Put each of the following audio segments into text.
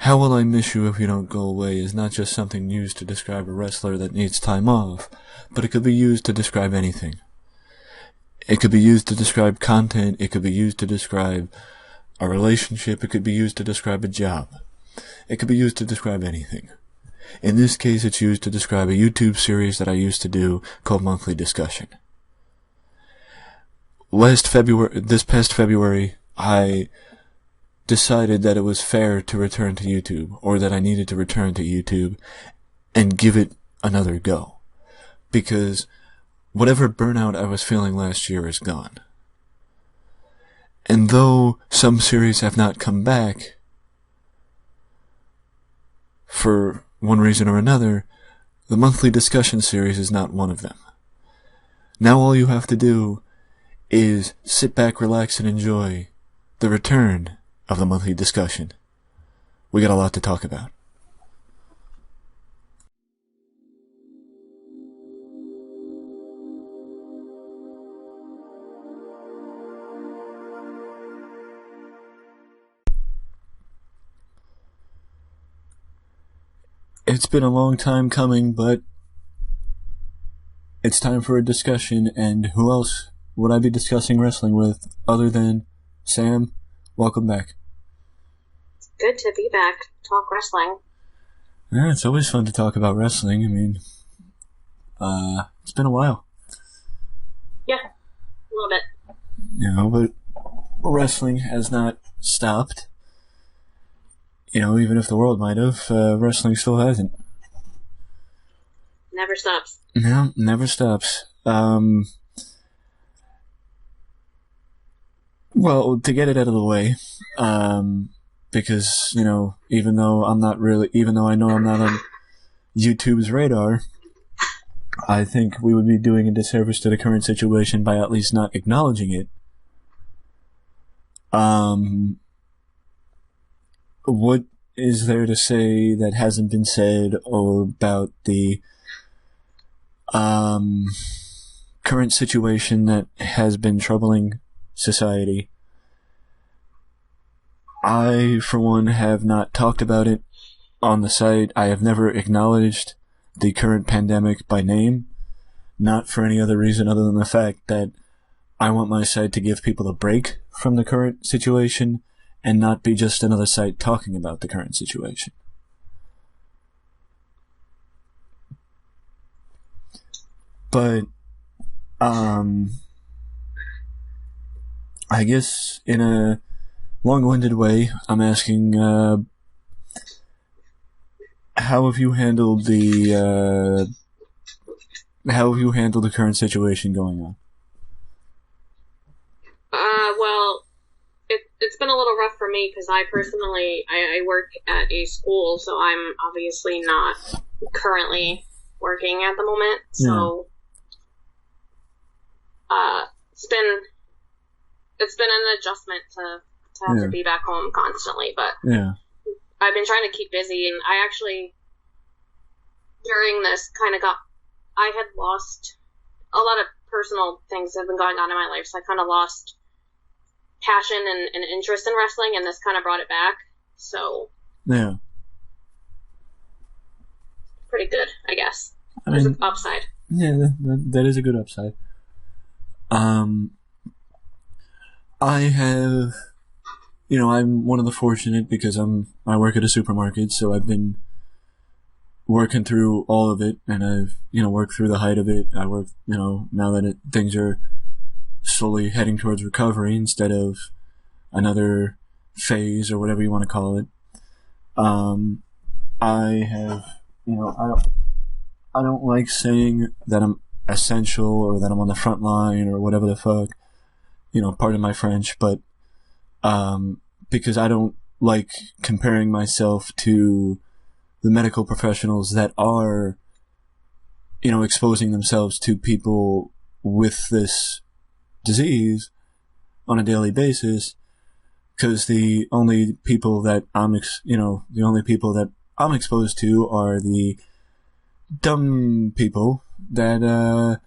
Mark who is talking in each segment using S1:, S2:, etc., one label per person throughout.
S1: How will I miss you if you don't go away is not just something used to describe a wrestler that needs time off, but it could be used to describe anything. It could be used to describe content, it could be used to describe a relationship, it could be used to describe a job. It could be used to describe anything. In this case, it's used to describe a YouTube series that I used to do called Monthly Discussion. This past February, I decided that it was fair to return to YouTube, or that I needed to return to YouTube and give it another go. Because whatever burnout I was feeling last year is gone. And though some series have not come back, for one reason or another, the Monthly Discussion series is not one of them. Now all you have to do is sit back, relax, and enjoy the return of the Monthly Discussion. We got a lot to talk about. It's been a long time coming, but it's time for a discussion, and who else would I be discussing wrestling with other than Sam? Welcome back.
S2: Good to be back. Talk wrestling.
S1: Yeah, it's always fun to talk about wrestling. I mean, it's been a while.
S2: Yeah, a little bit.
S1: You know, but wrestling has not stopped. You know, even if the world might have, wrestling still hasn't.
S2: Never stops.
S1: No, never stops. Well, to get it out of the way, because, you know, even though I know I'm not on YouTube's radar, I think we would be doing a disservice to the current situation by at least not acknowledging it. What is there to say that hasn't been said about the current situation that has been troubling society? I, for one, have not talked about it on the site. I have never acknowledged the current pandemic by name, not for any other reason other than the fact that I want my site to give people a break from the current situation and not be just another site talking about the current situation. But, I guess in a long-winded way, I'm asking, how have you handled the current situation going on?
S2: Well, it's been a little rough for me because I personally, I work at a school, so I'm obviously not currently working at the moment, so, it's been an adjustment to have to be back home constantly, but I've been trying to keep busy, and I actually, during this, I had lost a lot of personal things that have been going on in my life, so I kind of lost passion and interest in wrestling, and this kind of brought it back, so pretty good, I guess. There's an upside.
S1: Yeah, that is a good upside. I have, you know, I'm one of the fortunate because I work at a supermarket, so I've been working through all of it, and I've, you know, worked through the height of it. I work, you know, now that things are slowly heading towards recovery instead of another phase or whatever you want to call it. I have, you know, I don't like saying that I'm essential or that I'm on the front line or whatever the fuck, you know, pardon my French, but because I don't like comparing myself to the medical professionals that are, you know, exposing themselves to people with this disease on a daily basis, because the only people that I'm exposed to are the dumb people that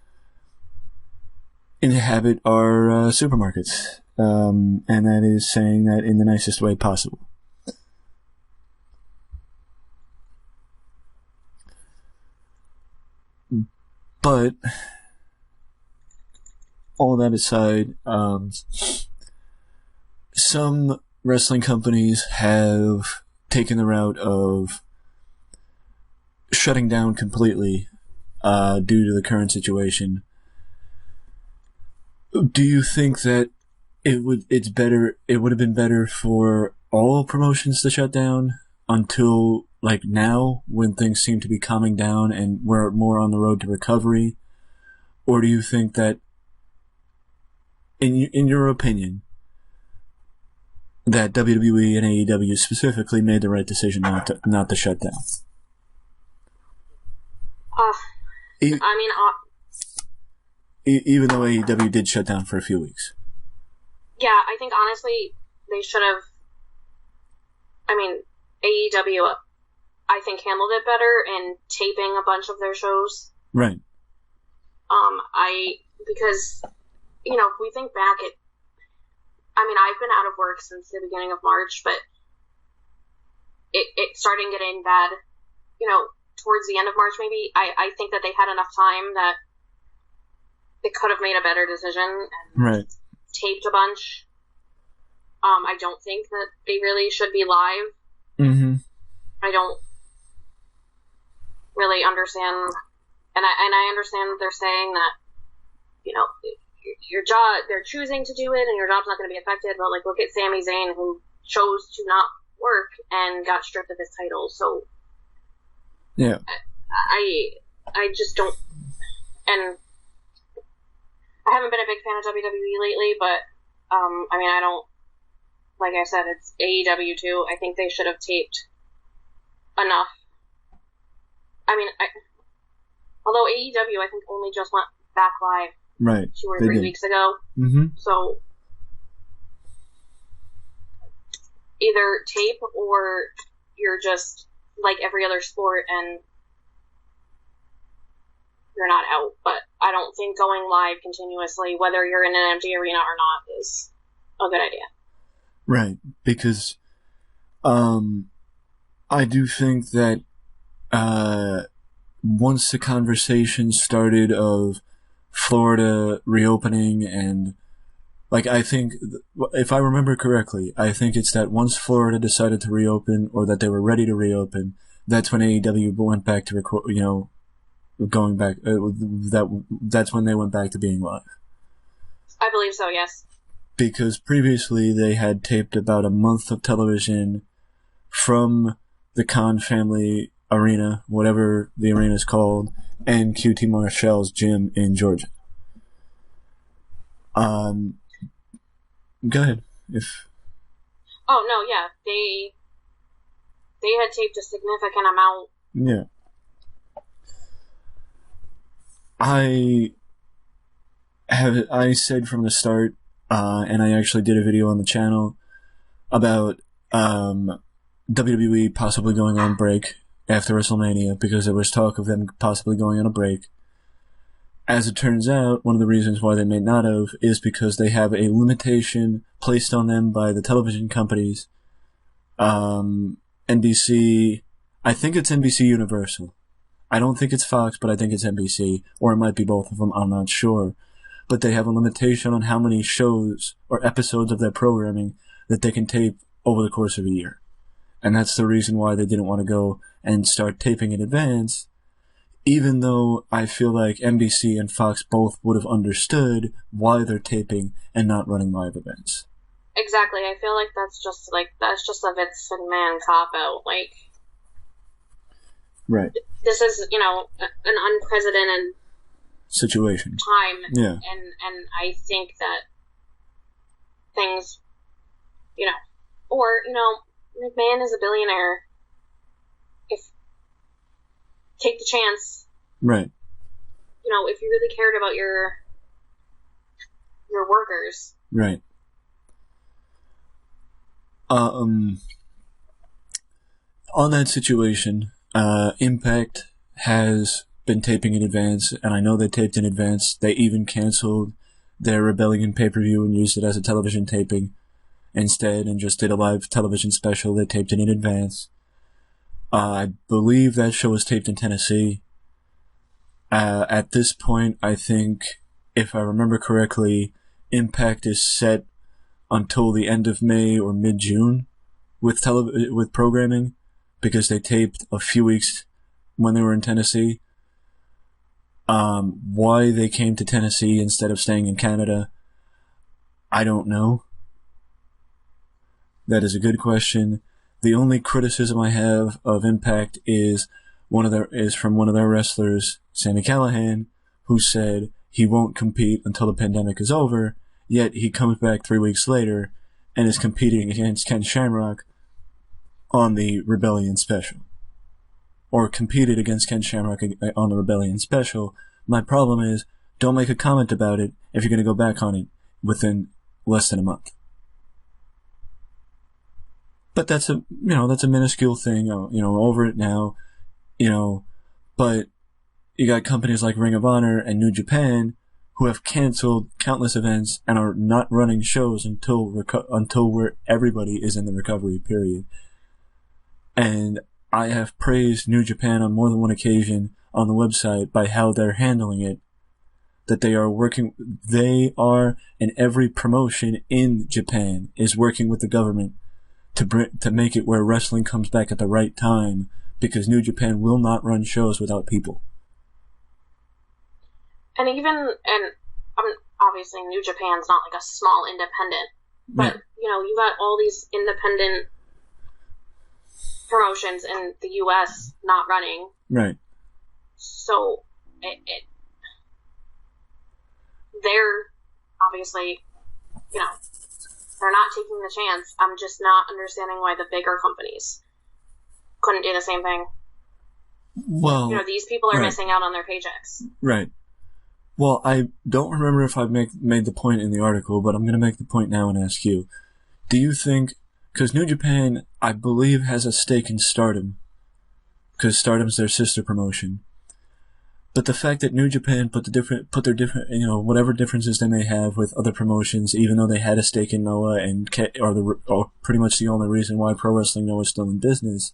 S1: inhabit our supermarkets, and that is saying that in the nicest way possible. But all that aside, some wrestling companies have taken the route of shutting down completely due to the current situation. Do you think that it would have been better for all promotions to shut down until like now, when things seem to be calming down and we're more on the road to recovery? Or do you think that, in your opinion, that WWE and AEW specifically made the right decision not to shut down? Even though AEW did shut down for a few weeks.
S2: Yeah, I think honestly they should have. I mean, AEW, I think, handled it better in taping a bunch of their shows.
S1: Right.
S2: Because, you know, if we think back I've been out of work since the beginning of March, but it started getting bad, you know, towards the end of March maybe. I think that they had enough time that they could have made a better decision and taped a bunch. I don't think that they really should be live.
S1: Mm-hmm.
S2: I don't really understand, and I understand that they're saying that, you know, your job, they're choosing to do it and your job's not going to be affected, but like, look at Sami Zayn, who chose to not work and got stripped of his title. So
S1: yeah,
S2: I just don't, and I haven't been a big fan of WWE lately, but I don't, like I said, it's AEW too. I think they should have taped enough. Although AEW, I think, only just went back live 2 or 3 weeks ago.
S1: Mm-hmm.
S2: So either tape or you're just like every other sport and you're not out. But I don't think going live continuously, whether you're in an empty arena or not, is a good idea.
S1: Right, because I do think that once the conversation started of Florida reopening, and like, I think, if I remember correctly, I think it's that once Florida decided to reopen, or that they were ready to reopen, that's when AEW went back to record, you know, going back, that's when they went back to being live.
S2: I believe so, yes.
S1: Because previously they had taped about a month of television from the Khan family arena, whatever the arena is called, and QT Marshall's gym in Georgia. Go ahead.
S2: Oh, no, yeah. They had taped a significant amount.
S1: Yeah. I said from the start, and I actually did a video on the channel about WWE possibly going on break after WrestleMania, because there was talk of them possibly going on a break. As it turns out, one of the reasons why they may not have is because they have a limitation placed on them by the television companies. NBC, I think it's NBC Universal. I don't think it's Fox, but I think it's NBC, or it might be both of them, I'm not sure. But they have a limitation on how many shows or episodes of their programming that they can tape over the course of a year. And that's the reason why they didn't want to go and start taping in advance, even though I feel like NBC and Fox both would have understood why they're taping and not running live events.
S2: Exactly. I feel like that's just a Vince McMahon cop-out. Like,
S1: right.
S2: This is, you know, an unprecedented
S1: situation.
S2: Time.
S1: Yeah.
S2: And I think that things, you know, or, you know, McMahon is a billionaire. Take the chance.
S1: Right.
S2: You know, if you really cared about your workers.
S1: Right. On that situation, Impact has been taping in advance, and I know they taped in advance. They even canceled their Rebellion pay-per-view and used it as a television taping instead, and just did a live television special. They taped it in advance. I believe that show was taped in Tennessee. At this point, I think, if I remember correctly, Impact is set until the end of May or mid-June with programming, because they taped a few weeks when they were in Tennessee. Why they came to Tennessee instead of staying in Canada, I don't know. That is a good question. The only criticism I have of Impact is from one of their wrestlers, Sami Callihan, who said he won't compete until the pandemic is over, yet he comes back 3 weeks later and is competing against Ken Shamrock on the Rebellion special. Or competed against Ken Shamrock on the Rebellion special. My problem is, don't make a comment about it if you're going to go back on it within less than a month. But that's a minuscule thing, over it now, but you got companies like Ring of Honor and New Japan who have canceled countless events and are not running shows until where everybody is in the recovery period. And I have praised New Japan on more than one occasion on the website by how they're handling it. That they are, and every promotion in Japan is working with the government to make it where wrestling comes back at the right time, because New Japan will not run shows without people.
S2: And obviously New Japan's not like a small independent, but you got all these independent promotions in the U.S. not running.
S1: Right.
S2: So they're obviously, they're not taking the chance. I'm just not understanding why the bigger companies couldn't do the same thing.
S1: Well,
S2: these people are missing out on their paychecks.
S1: Right. Well, I don't remember if I made the point in the article, but I'm going to make the point now and ask you. Do you think, because New Japan, I believe, has a stake in Stardom, because Stardom's their sister promotion. But the fact that New Japan put their different, whatever differences they may have with other promotions, even though they had a stake in Noah and are pretty much the only reason why Pro Wrestling Noah is still in business,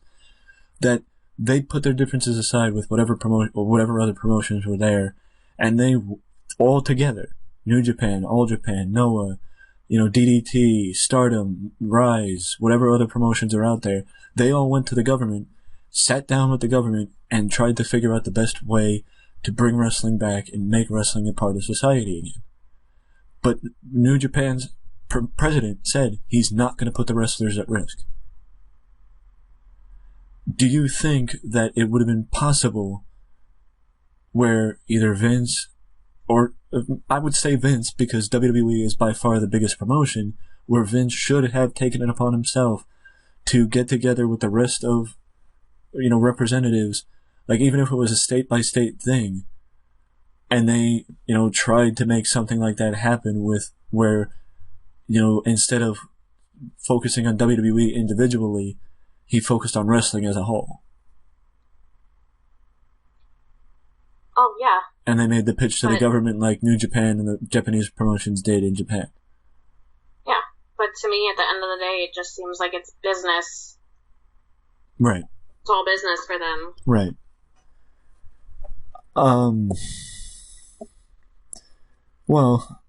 S1: that they put their differences aside with whatever other promotions were there, and they all together, New Japan, All Japan, Noah, DDT, Stardom, Rise, whatever other promotions are out there, they all went to the government, sat down with the government, and tried to figure out the best way to bring wrestling back and make wrestling a part of society again. But New Japan's president said he's not going to put the wrestlers at risk. Do you think that it would have been possible where either Vince, or I would say Vince because WWE is by far the biggest promotion, where Vince should have taken it upon himself to get together with the rest of, representatives, like even if it was a state-by-state thing, and they, tried to make something like that happen with where, instead of focusing on WWE individually, he focused on wrestling as a whole.
S2: Oh, yeah.
S1: And they made the pitch to the government like New Japan and the Japanese promotions did in Japan.
S2: Yeah, but to me, at the end of the day, it just seems like it's business.
S1: Right.
S2: It's all business for them.
S1: Right. Well,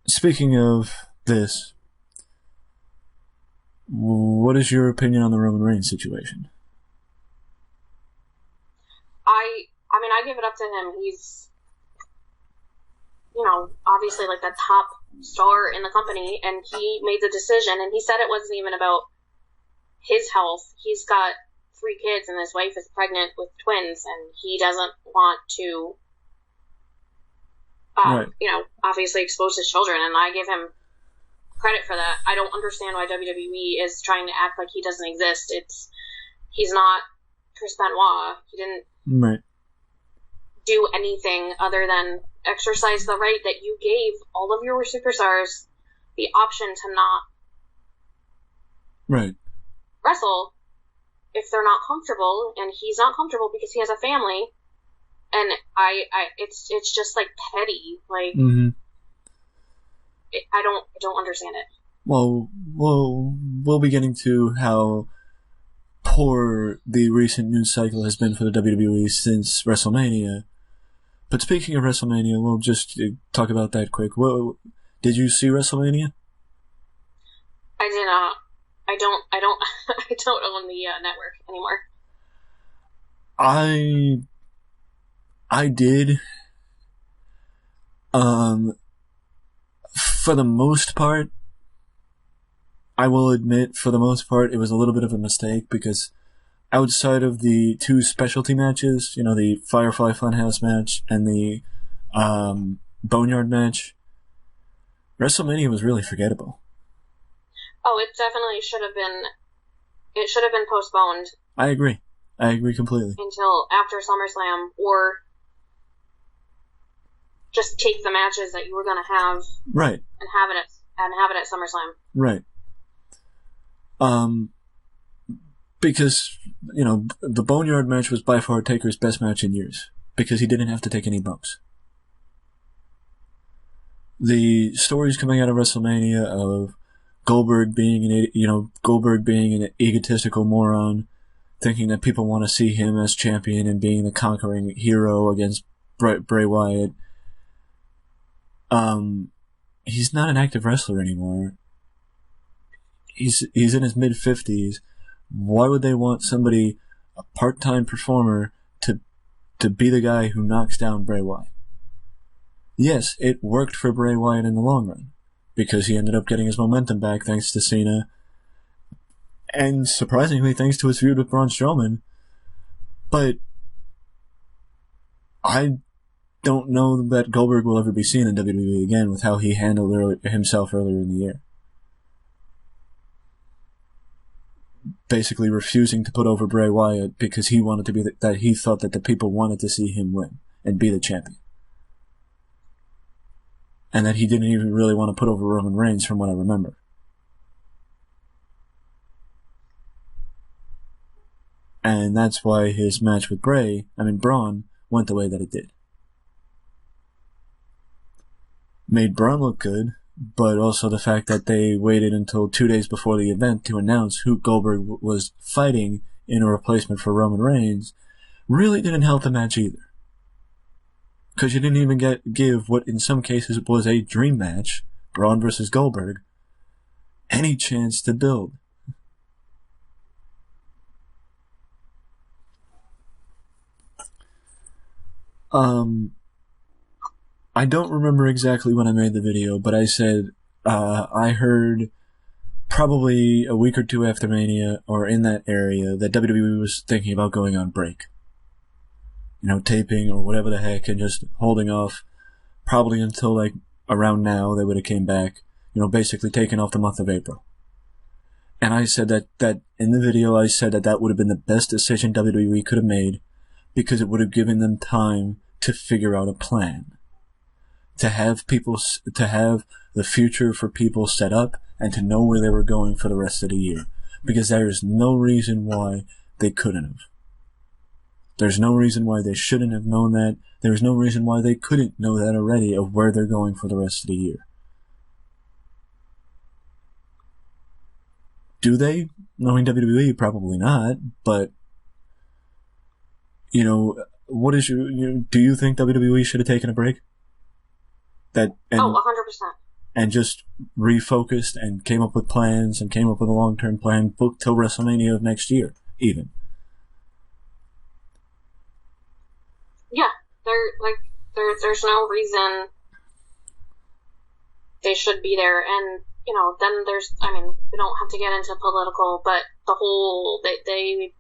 S1: speaking of this, what is your opinion on the Roman Reigns situation?
S2: I give it up to him. He's, obviously like the top star in the company, and he made the decision, and he said it wasn't even about his health. He's got 3 kids, and his wife is pregnant with twins, and he doesn't want to, obviously expose his children, and I give him credit for that. I don't understand why WWE is trying to act like he doesn't exist. He's not Chris Benoit. He didn't do anything other than exercise the right that you gave all of your superstars the option to not wrestle if they're not comfortable, and he's not comfortable because he has a family, and it's just like petty, like I don't understand it.
S1: Well, we'll be getting to how poor the recent news cycle has been for the WWE since WrestleMania. But speaking of WrestleMania, we'll just talk about that quick. Did you see WrestleMania?
S2: I did not. I don't I don't own the network anymore.
S1: I did. For the most part, I will admit, for the most part, it was a little bit of a mistake because outside of the two specialty matches, the Firefly Funhouse match and the Boneyard match, WrestleMania was really forgettable.
S2: Oh, it definitely should have been. It should have been postponed.
S1: I agree completely.
S2: Until after SummerSlam, or just take the matches that you were going to have,
S1: right,
S2: and have it at SummerSlam,
S1: right. Because the Boneyard match was by far Taker's best match in years because he didn't have to take any bumps. The stories coming out of WrestleMania of Goldberg being an egotistical moron, thinking that people want to see him as champion and being the conquering hero against Bray Wyatt. He's not an active wrestler anymore. He's in his mid-50s. Why would they want somebody, a part-time performer, to be the guy who knocks down Bray Wyatt? Yes, it worked for Bray Wyatt in the long run, because he ended up getting his momentum back thanks to Cena, and surprisingly thanks to his feud with Braun Strowman. But I don't know that Goldberg will ever be seen in WWE again with how he handled himself earlier in the year. Basically refusing to put over Bray Wyatt because he wanted to be that he thought that the people wanted to see him win and be the champion. And that he didn't even really want to put over Roman Reigns from what I remember. And that's why his match with Braun, went the way that it did. Made Braun look good, but also the fact that they waited until 2 days before the event to announce who Goldberg was fighting in a replacement for Roman Reigns really didn't help the match either. Because you didn't even give what in some cases was a dream match, Braun versus Goldberg, any chance to build. I don't remember exactly when I made the video, but I said I heard probably a week or two after Mania, or in that area, that WWE was thinking about going on break. Taping or whatever the heck, and just holding off probably until around now they would have came back, basically taking off the month of April. And I said that in the video I said that would have been the best decision WWE could have made, because it would have given them time to figure out a plan. To have the future for people set up and to know where they were going for the rest of the year. Because there is no reason why they couldn't have. There's no reason why they shouldn't have known that. There's no reason why they couldn't know that already of where they're going for the rest of the year. Do they? Knowing WWE, probably not, but what is do you think WWE should have taken a break?
S2: 100%.
S1: And just refocused and came up with plans and came up with a long-term plan booked till WrestleMania of next year, even.
S2: Yeah, there's no reason they should be there, and then we don't have to get into political, but the whole they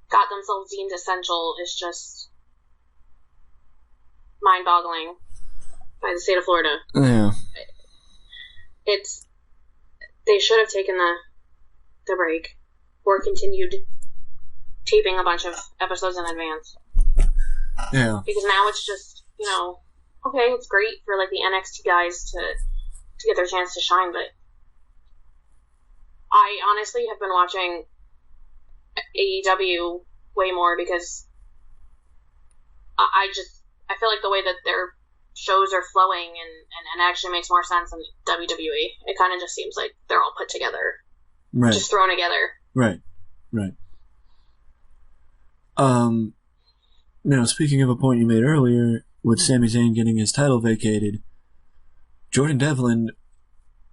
S2: got themselves deemed essential is just mind-boggling by the state of Florida.
S1: Yeah.
S2: They should have taken the break or continued taping a bunch of episodes in advance.
S1: Yeah.
S2: Because now it's just, okay, it's great for the NXT guys to get their chance to shine, but I honestly have been watching AEW way more because I feel like the way that their shows are flowing and actually makes more sense than WWE. It kind of just seems like they're all put together.
S1: Right.
S2: Just thrown together.
S1: Right. Speaking of a point you made earlier, with Sami Zayn getting his title vacated, Jordan Devlin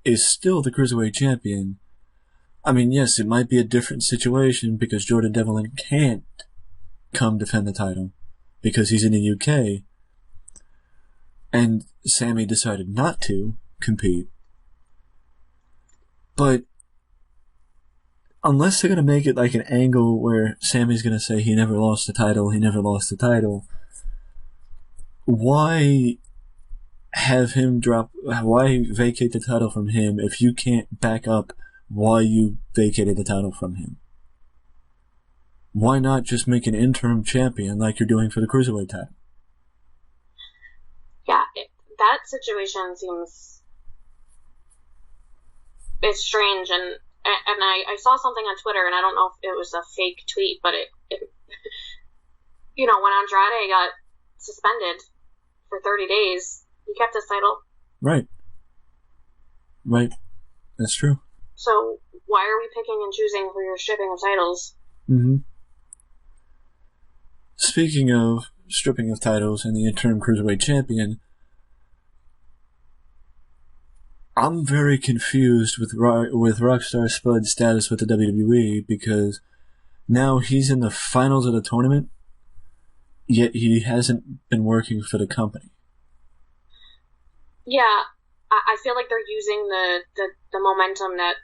S1: is still the Cruiserweight Champion. I mean, yes, it might be a different situation because Jordan Devlin can't come defend the title because he's in the UK, and Sami decided not to compete. But unless they're going to make it like an angle where Sami's going to say he never lost the title, why have him why vacate the title from him if you can't back up why you vacated the title from him? Why not just make an interim champion like you're doing for the Cruiserweight title?
S2: Yeah, that situation seems... It's strange, and I saw something on Twitter, and I don't know if it was a fake tweet, but it when Andrade got suspended for 30 days, he kept his title.
S1: Right. That's true.
S2: So why are we picking and choosing for your stripping of titles?
S1: Mm-hmm. Speaking of stripping of titles and the interim Cruiserweight Champion, I'm very confused with Rockstar Spud's status with the WWE because now he's in the finals of the tournament, yet he hasn't been working for the company.
S2: Yeah, I feel like they're using the momentum that,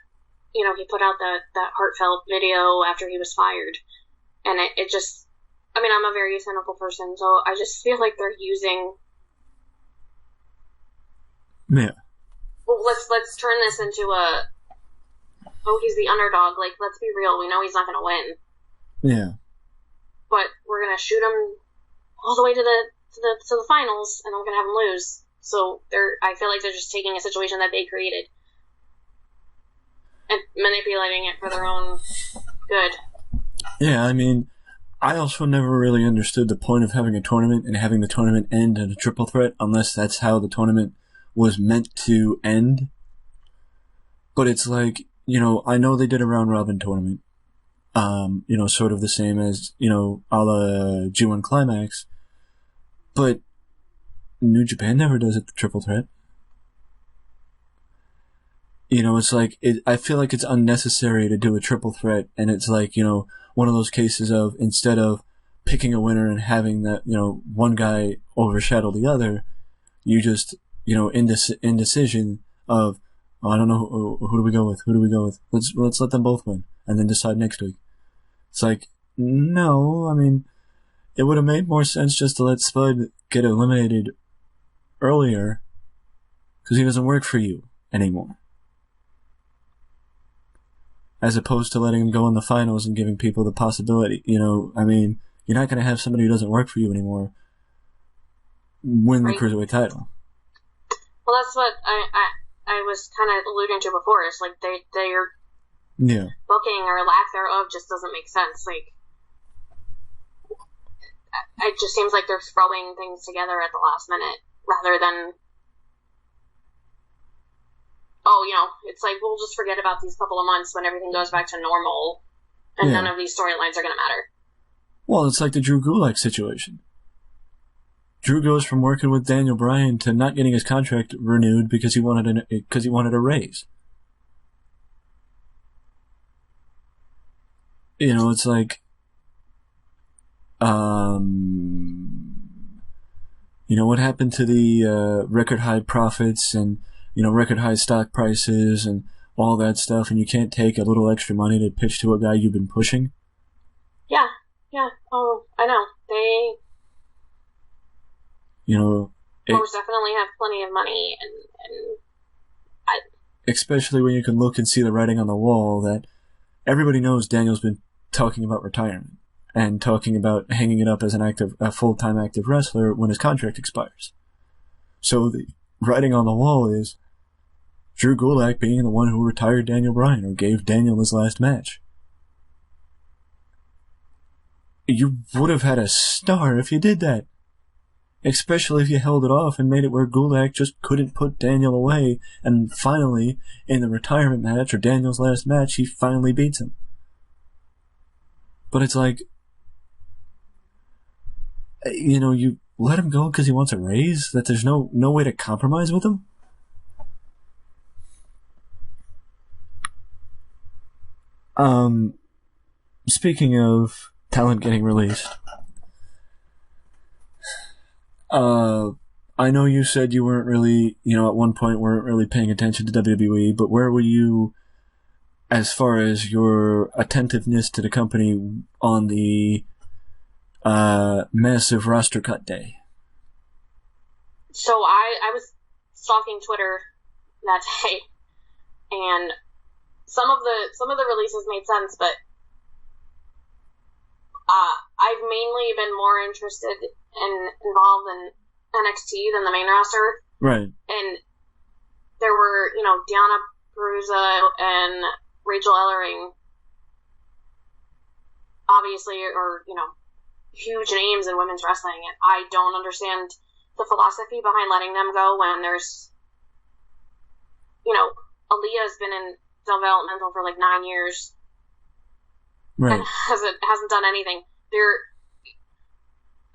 S2: he put out that heartfelt video after he was fired. And it just, I'm a very cynical person, so I just feel like they're using...
S1: Yeah.
S2: Well, let's turn this into he's the underdog. Like, let's be real. We know he's not going to win.
S1: Yeah.
S2: But we're going to shoot him all the way to the finals, and then we're going to have him lose. So I feel like they're just taking a situation that they created and manipulating it for their own good.
S1: Yeah, I also never really understood the point of having a tournament and having the tournament end in a triple threat unless that's how the tournament was meant to end. But it's like, I know they did a round robin tournament, sort of the same as, a la G1 Climax, but New Japan never does it the triple threat. It's like, I feel like it's unnecessary to do a triple threat, and it's like, one of those cases of, instead of picking a winner and having that, one guy overshadow the other, you just, indecision of, I don't know, who do we go with? Let's let them both win, and then decide next week. It's like, no, it would have made more sense just to let Spud get eliminated earlier, because he doesn't work for you anymore. As opposed to letting him go in the finals and giving people the possibility, you're not going to have somebody who doesn't work for you anymore win the Cruiserweight title.
S2: Well, that's what I was kind of alluding to before. It's like their booking or lack thereof just doesn't make sense. Like, it just seems like they're throwing things together at the last minute rather than, it's like, we'll just forget about these couple of months when everything goes back to normal and none of these storylines are going to matter.
S1: Well, it's like the Drew Gulak situation. Drew goes from working with Daniel Bryan to not getting his contract renewed because he wanted a raise. It's like, what happened to the record high profits and record high stock prices and all that stuff, and you can't take a little extra money to pitch to a guy you've been pushing?
S2: Yeah. Oh, I know. They... most definitely have plenty of money, and
S1: especially when you can look and see the writing on the wall that everybody knows Daniel's been talking about retirement and talking about hanging it up as a full-time active wrestler when his contract expires. So the writing on the wall is Drew Gulak being the one who retired Daniel Bryan or gave Daniel his last match. You would have had a star if you did that. Especially if you held it off and made it where Gulak just couldn't put Daniel away, and finally, in the retirement match or Daniel's last match, he finally beats him. But it's like, you let him go because he wants a raise? That there's no way to compromise with him? Speaking of talent getting released, I know you said you weren't really, at one point weren't really paying attention to WWE, but where were you as far as your attentiveness to the company on the massive roster cut day?
S2: So I was stalking Twitter that day, and some of the releases made sense, but I've mainly been more interested and involved in NXT than the main roster.
S1: Right.
S2: And there were, Deonna Purrazzo and Rachel Ellering, obviously, are, huge names in women's wrestling. And I don't understand the philosophy behind letting them go when there's, Aaliyah's been in developmental for like 9 years.
S1: Right.
S2: And hasn't done anything.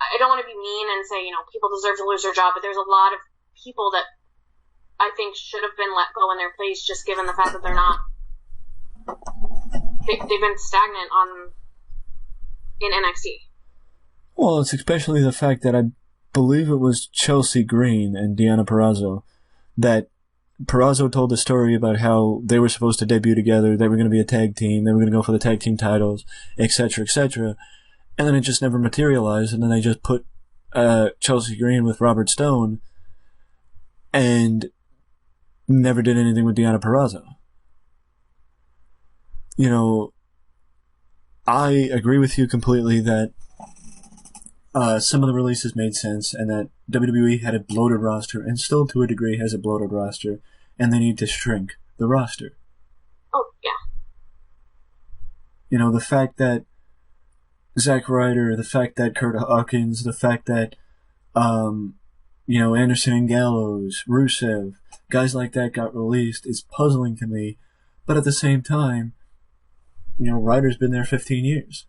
S2: I don't want to be mean and say, people deserve to lose their job, but there's a lot of people that I think should have been let go in their place, just given the fact that they're not. They've been stagnant in NXT.
S1: Well, it's especially the fact that I believe it was Chelsea Green and Deonna Purrazzo that Purrazzo told the story about how they were supposed to debut together, they were going to be a tag team, they were going to go for the tag team titles, etc., etc., and then it just never materialized, and then they just put Chelsea Green with Robert Stone and never did anything with Deonna Purrazzo. I agree with you completely that some of the releases made sense, and that WWE had a bloated roster, and still to a degree has a bloated roster, and they need to shrink the roster.
S2: Oh, yeah.
S1: The fact that Zack Ryder, the fact that Kurt Hawkins, the fact that, Anderson and Gallows, Rusev, guys like that got released is puzzling to me, but at the same time, Ryder's been there 15 years.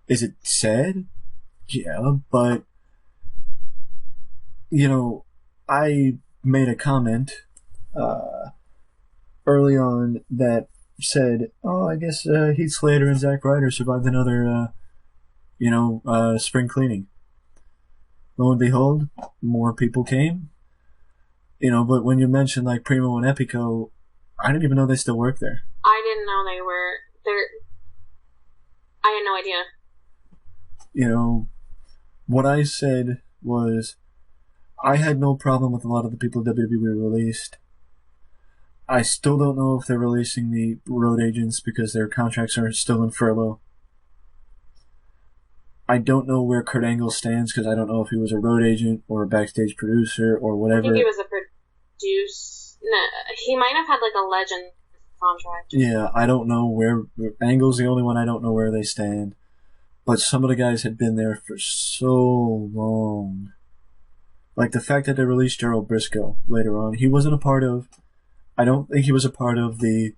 S1: Is it sad? Yeah, but, I made a comment early on that said, I guess Heath Slater and Zack Ryder survived another, spring cleaning. Lo and behold, more people came. But when you mentioned, like, Primo and Epico, I didn't even know they still work there.
S2: I didn't know they were there. I had no idea.
S1: What I said was, I had no problem with a lot of the people WWE released. I still don't know if they're releasing the road agents because their contracts are still in furlough. I don't know where Kurt Angle stands because I don't know if he was a road agent or a backstage producer or whatever.
S2: I think he was a producer. No, he might have had like a legend contract.
S1: Yeah, I don't know where. Angle's the only one I don't know where they stand. But some of the guys had been there for so long. Like the fact that they released Gerald Briscoe later on. He wasn't a part of... I don't think he was a part of the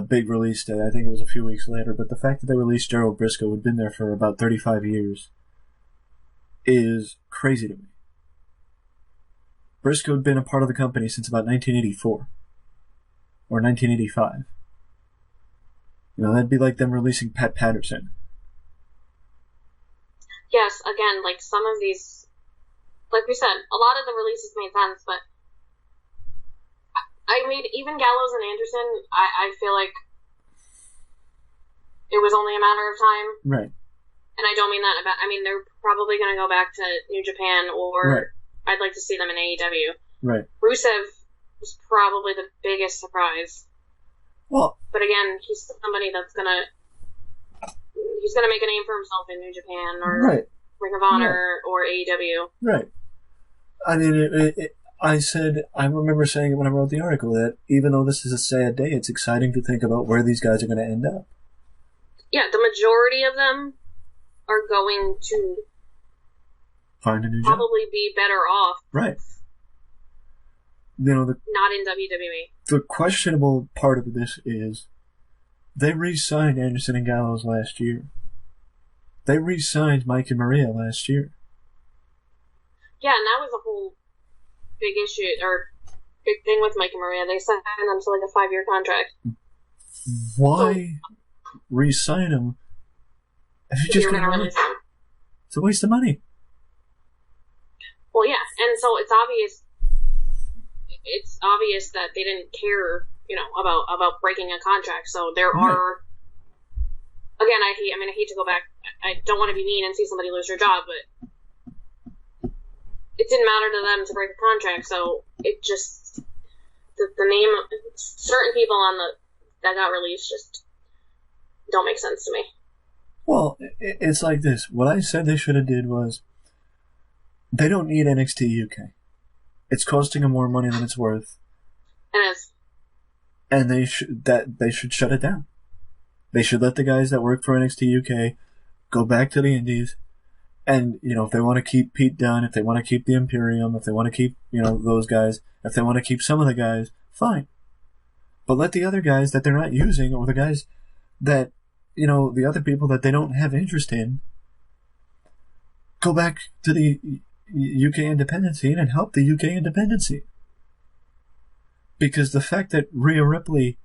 S1: big release day. I think it was a few weeks later. But the fact that they released Gerald Briscoe, who had been there for about 35 years, is crazy to me. Briscoe had been a part of the company since about 1984. Or 1985. That'd be like them releasing Pat Patterson.
S2: Yes, again, like some of these, like we said, a lot of the releases made sense, but I mean, even Gallows and Anderson, I feel like it was only a matter of time.
S1: Right.
S2: And I don't mean that about, I mean, they're probably going to go back to New Japan, or I'd like to see them in AEW.
S1: Right.
S2: Rusev was probably the biggest surprise.
S1: Well,
S2: but again, he's somebody that's he's gonna make a name for himself in New Japan or Ring of Honor or AEW.
S1: Right. I mean, I remember saying it when I wrote the article that even though this is a sad day, it's exciting to think about where these guys are going to end up.
S2: Yeah, the majority of them are going to
S1: find a new job.
S2: Probably be better off.
S1: Right.
S2: Not in WWE.
S1: The questionable part of this is they re-signed Anderson and Gallows last year. They re-signed Mike and Maria last year.
S2: Yeah, and that was a whole big issue, or big thing with Mike and Maria. They signed them to like a 5-year contract.
S1: Why re-sign them if you just gonna release them? It's a waste of money.
S2: Well, yeah, and so it's obvious. It's obvious that they didn't care, about breaking a contract. So there are. Again, I hate to go back. I don't want to be mean and see somebody lose their job, but it didn't matter to them to break a contract. So it just the name of certain people that got released just don't make sense to me.
S1: Well, it's like this. What I said they should have did was they don't need NXT UK. It's costing them more money than it's worth.
S2: It is.
S1: And they should shut it down. They should let the guys that work for NXT UK go back to the indies. And, if they want to keep Pete Dunne, if they want to keep the Imperium, if they want to keep, those guys, if they want to keep some of the guys, fine. But let the other guys that they're not using, or the guys that, the other people that they don't have interest in, go back to the UK independent scene and help the UK independent scene. Because the fact that Rhea Ripley,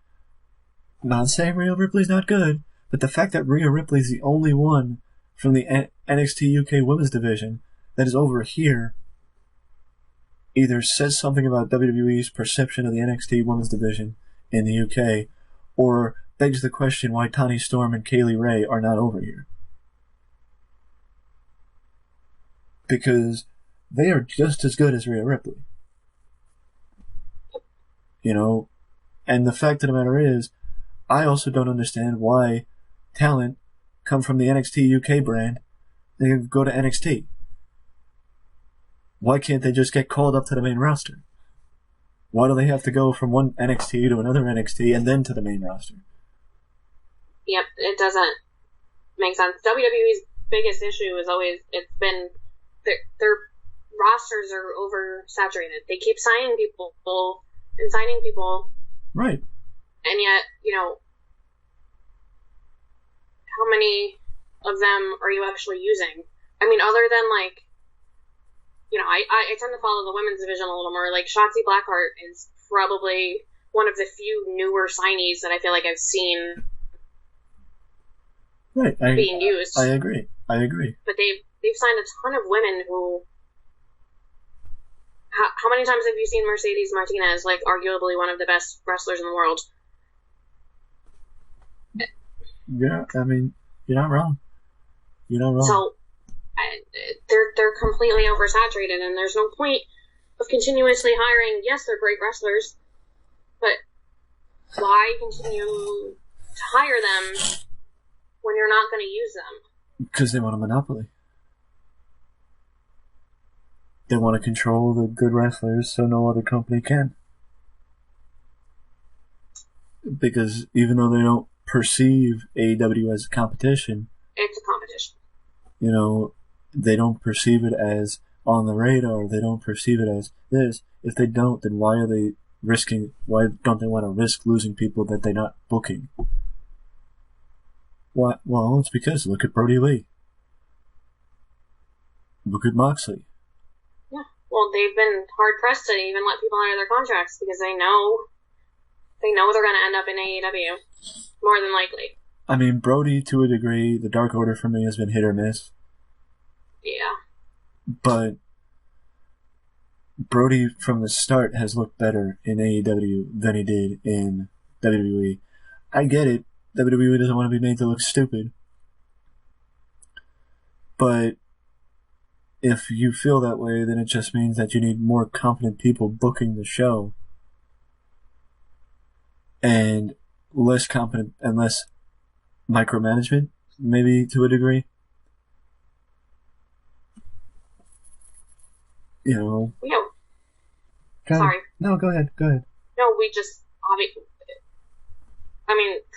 S1: not saying Rhea Ripley's not good, but the fact that Rhea Ripley's the only one from the NXT UK women's division that is over here either says something about WWE's perception of the NXT women's division in the UK, or begs the question why Toni Storm and Kaylee Ray are not over here. Because they are just as good as Rhea Ripley. And the fact of the matter is, I also don't understand why talent come from the NXT UK brand and go to NXT. Why can't they just get called up to the main roster? Why do they have to go from one NXT to another NXT and then to the main roster?
S2: Yep, it doesn't make sense. WWE's biggest issue is always, it's been, their rosters are oversaturated. They keep signing people and signing people.
S1: Right.
S2: And yet, how many of them are you actually using? I mean, other than, I tend to follow the women's division a little more. Like, Shotzi Blackheart is probably one of the few newer signees that I feel like I've seen being used.
S1: I agree.
S2: But they've signed a ton of women who... How many times have you seen Mercedes Martinez, arguably one of the best wrestlers in the world?
S1: Yeah, I mean, you're not wrong.
S2: So, they're completely oversaturated, and there's no point of continuously hiring. Yes, they're great wrestlers, but why continue to hire them when you're not going to use them?
S1: Because they want a monopoly. They want to control the good wrestlers so no other company can. Because even though they don't perceive AEW as a competition,
S2: it's a competition.
S1: They don't perceive it as on the radar. They don't perceive it as this. If they don't, then why don't they want to risk losing people that they're not booking? Why? Well, it's because look at Brody Lee. Look at Moxley.
S2: Yeah. Well, they've been hard pressed to even let people out of their contracts because they know they're going to end up in AEW more than likely.
S1: I mean, Brody, to a degree, the Dark Order for me has been hit or miss.
S2: Yeah.
S1: But Brody, from the start, has looked better in AEW than he did in WWE. I get it. WWE doesn't want to be made to look stupid. But if you feel that way, then it just means that you need more competent people booking the show. And less competent and less micromanagement, maybe to a degree.
S2: Yeah.
S1: Sorry. No, go ahead.
S2: No,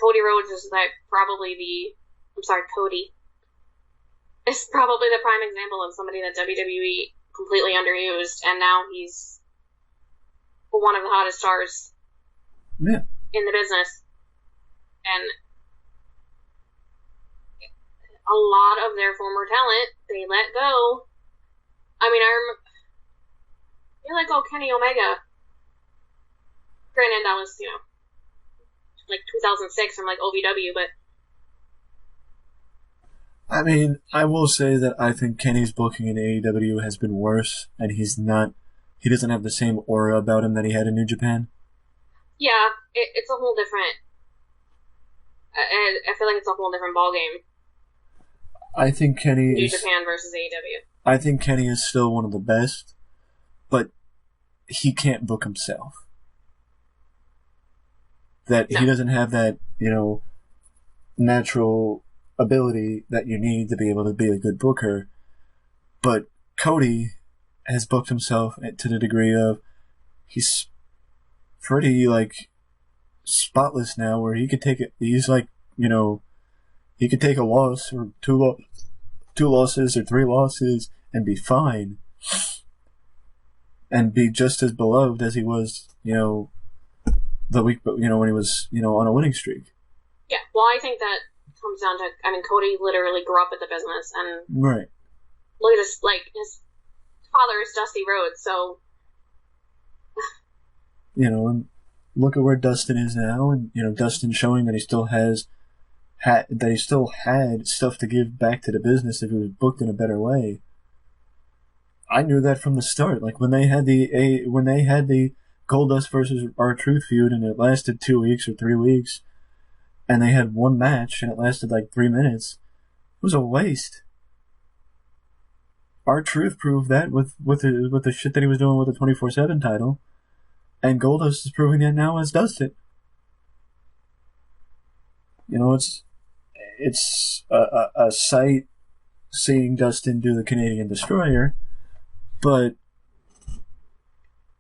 S2: Cody Rhodes is Cody is probably the prime example of somebody that WWE completely underused, and now he's one of the hottest stars in the business. And a lot of their former talent they let go. I mean, they let go Kenny Omega. Granted, that was, like 2006 from like OVW, but
S1: I mean, I will say that I think Kenny's booking in AEW has been worse, and he doesn't have the same aura about him that he had in New Japan.
S2: Yeah, it's a whole different. I feel like it's a whole different ballgame.
S1: I think Kenny
S2: New Japan versus AEW.
S1: I think Kenny is still one of the best, but he can't book himself. He doesn't have that, natural ability that you need to be able to be a good booker. But Cody has booked himself to the degree of he's pretty, spotless now, where he could take it. He's he could take a loss or two losses or 3 losses and be fine, and be just as beloved as he was, the week, when he was, on a winning streak.
S2: Yeah, well, I think that comes down to, Cody literally grew up with the business, and
S1: right.
S2: Look at his father is Dusty Rhodes, so
S1: and look at where Dustin is now, and Dustin showing that he still had stuff to give back to the business if he was booked in a better way. I knew that from the start. Like when they had the Goldust versus R-Truth feud, and it lasted 2 weeks or 3 weeks, and they had one match and it lasted 3 minutes. It was a waste. R-Truth proved that with the shit that he was doing with the 24/7 title, and Goldust is proving that now, as Dustin. It's a sight seeing Dustin do the Canadian Destroyer, but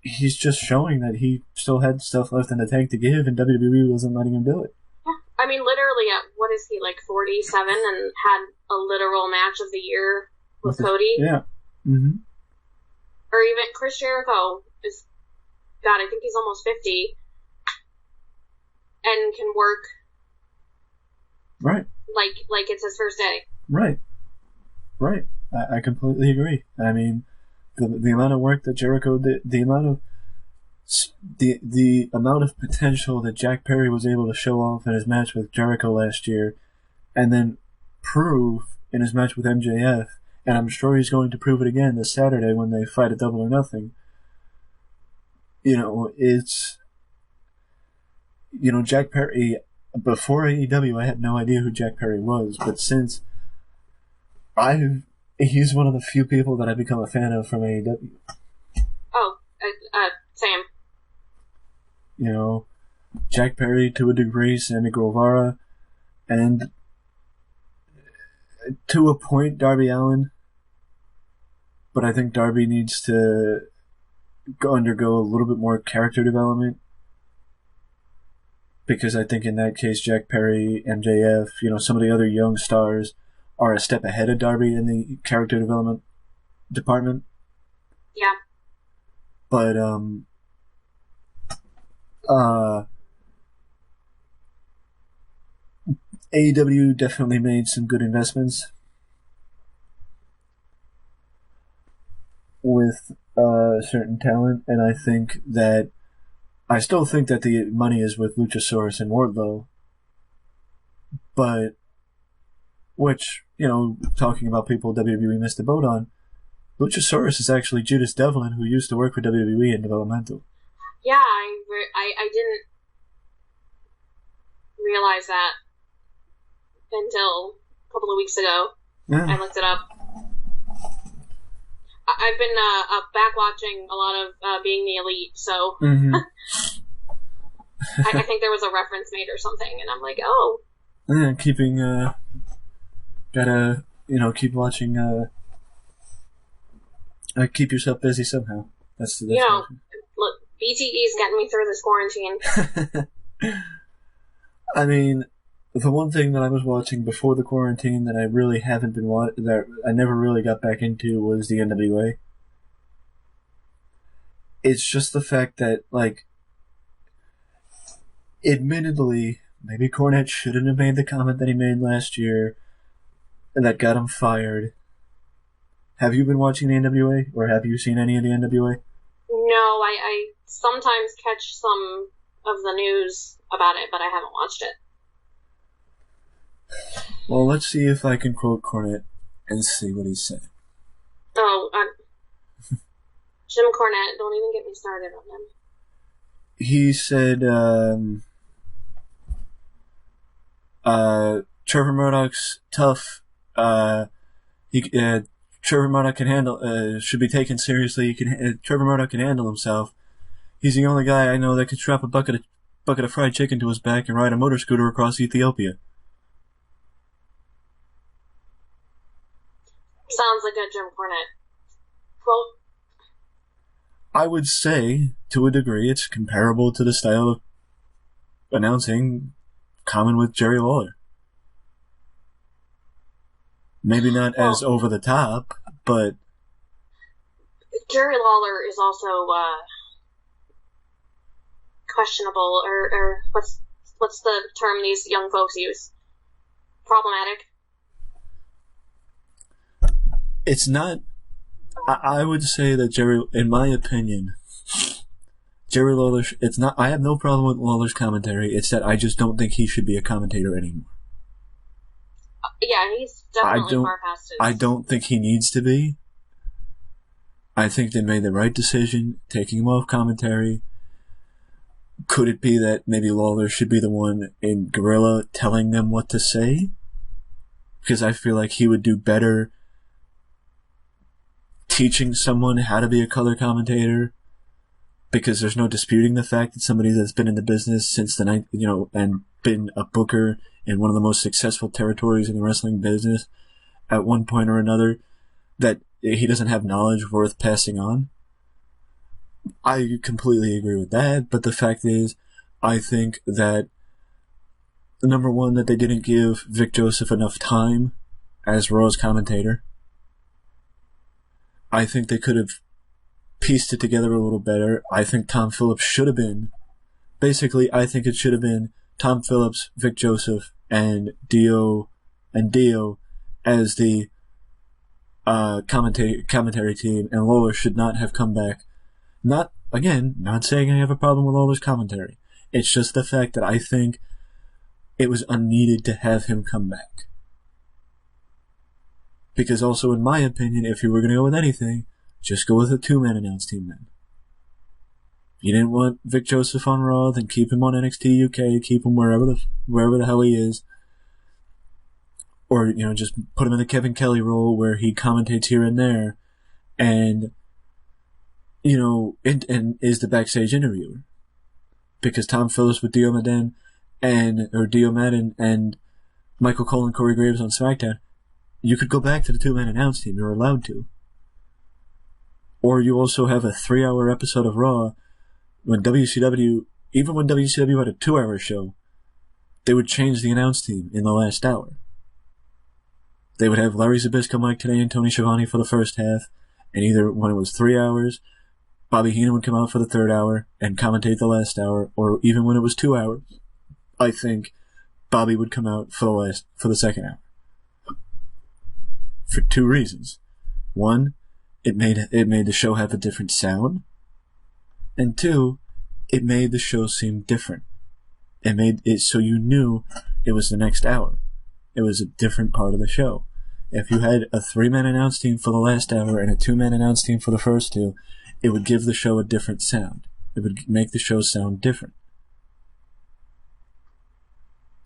S1: he's just showing that he still had stuff left in the tank to give, and WWE wasn't letting him do it.
S2: Yeah, literally at, what is he, 47, and had a literal match of the year with Cody?
S1: Yeah. Mm-hmm.
S2: Or even Chris Jericho is, God, I think he's almost 50, and can work
S1: right
S2: like it's his first day.
S1: Right. I completely agree. I mean, the amount of work that Jericho did, the amount of potential that Jack Perry was able to show off in his match with Jericho last year, and then prove in his match with MJF, and I'm sure he's going to prove it again this Saturday when they fight at Double or Nothing. It's Jack Perry. Before AEW, I had no idea who Jack Perry was, but since he's one of the few people that I've become a fan of from AEW.
S2: Oh, same.
S1: Jack Perry to a degree, Sammy Guevara, and to a point, Darby Allin. But I think Darby needs to undergo a little bit more character development. Because I think in that case, Jack Perry, MJF, some of the other young stars are a step ahead of Darby in the character development department.
S2: Yeah.
S1: But, AEW definitely made some good investments with certain talent, and I still think that the money is with Luchasaurus and Wardlow, but talking about people WWE missed the boat on, Luchasaurus is actually Judas Devlin, who used to work for WWE in developmental.
S2: Yeah, I didn't realize that until a couple of weeks ago. Yeah. I looked it up. I've been back watching a lot of Being the Elite, so
S1: mm-hmm.
S2: I think there was a reference made or something, and I'm like, oh.
S1: Yeah, gotta keep watching. Keep yourself busy somehow. That's
S2: look, BTE's getting me through this quarantine.
S1: I mean, the one thing that I was watching before the quarantine that I really haven't been that I never really got back into was the NWA. It's just the fact that, admittedly, maybe Cornette shouldn't have made the comment that he made last year, that got him fired. Have you been watching the NWA, or have you seen any of the NWA?
S2: No, I sometimes catch some of the news about it, but I haven't watched it.
S1: Well, let's see if I can quote Cornette and see what he said.
S2: Oh, Jim Cornette, don't even get me started on him.
S1: He said, Trevor Murdoch's tough. Trevor Murdoch can handle. Should be taken seriously. Trevor Murdoch can handle himself. He's the only guy I know that could strap a bucket of fried chicken to his back and ride a motor scooter across Ethiopia.
S2: Sounds like a Jim Cornette quote.
S1: I would say, to a degree, it's comparable to the style of announcing common with Jerry Lawler. Maybe not as over the top, but
S2: Jerry Lawler is also questionable, or what's the term these young folks use? Problematic.
S1: It's not. I would say that Jerry, in my opinion, Jerry Lawler. It's not. I have no problem with Lawler's commentary. It's that I just don't think he should be a commentator anymore.
S2: Yeah, he's definitely far past his...
S1: I don't think he needs to be. I think they made the right decision taking him off commentary. Could it be that maybe Lawler should be the one in Gorilla telling them what to say? Because I feel like he would do better teaching someone how to be a color commentator, because there's no disputing the fact that somebody that's been in the business since the night, and been a booker in one of the most successful territories in the wrestling business at one point or another, that he doesn't have knowledge worth passing on. I completely agree with that, but the fact is, I think that number one, that they didn't give Vic Joseph enough time as Raw's commentator. I think they could have pieced it together a little better. I think Tom Phillips should have been. Basically, I think it should have been Tom Phillips, Vic Joseph, and Dio as the commentary team, and Lawler should not have come back. Not saying I have a problem with Lawler's commentary. It's just the fact that I think it was unneeded to have him come back. Because also, in my opinion, if you were going to go with anything, just go with a two-man announce team then. If you didn't want Vic Joseph on Raw, then keep him on NXT UK, keep him wherever the hell he is. Or, just put him in the Kevin Kelly role where he commentates here and there, and, and is the backstage interviewer. Because Tom Phillips with Dio Maddin and Michael Cole and Corey Graves on SmackDown, you could go back to the two-man announce team. You're allowed to. Or you also have a 3-hour episode of Raw when WCW had a 2-hour show, they would change the announce team in the last hour. They would have Larry Zbyszko, Mike Tenay, and Tony Schiavone for the first half, and either when it was 3 hours, Bobby Heenan would come out for the third hour and commentate the last hour, or even when it was 2 hours, I think Bobby would come out for the second hour. For two reasons. One, it made the show have a different sound. And two, it made the show seem different. It made it so you knew it was the next hour. It was a different part of the show. If you had a 3-man announce team for the last hour and a 2-man announce team for the first two, it would give the show a different sound. It would make the show sound different.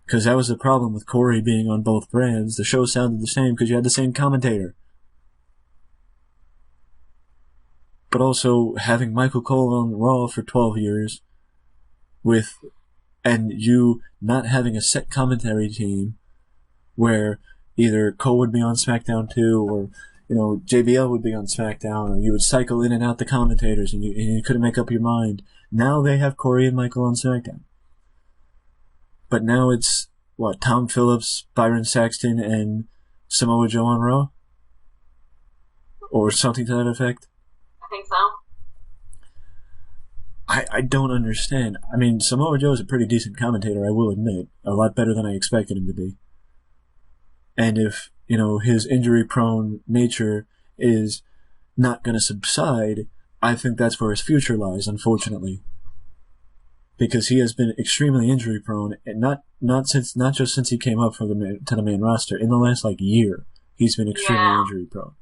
S1: Because that was the problem with Corey being on both brands. The show sounded the same because you had the same commentator. But also, having Michael Cole on Raw for 12 years, and you not having a set commentary team, where either Cole would be on SmackDown too, or JBL would be on SmackDown, or you would cycle in and out the commentators, and you couldn't make up your mind. Now they have Corey and Michael on SmackDown. But now it's, Tom Phillips, Byron Saxton, and Samoa Joe on Raw? Or something to that effect?
S2: I think so.
S1: I don't understand. I mean, Samoa Joe is a pretty decent commentator, I will admit. A lot better than I expected him to be. And if his injury-prone nature is not going to subside, I think that's where his future lies, unfortunately. Because he has been extremely injury-prone, and not just since he came up to the main roster. In the last, year, he's been extremely injury-prone.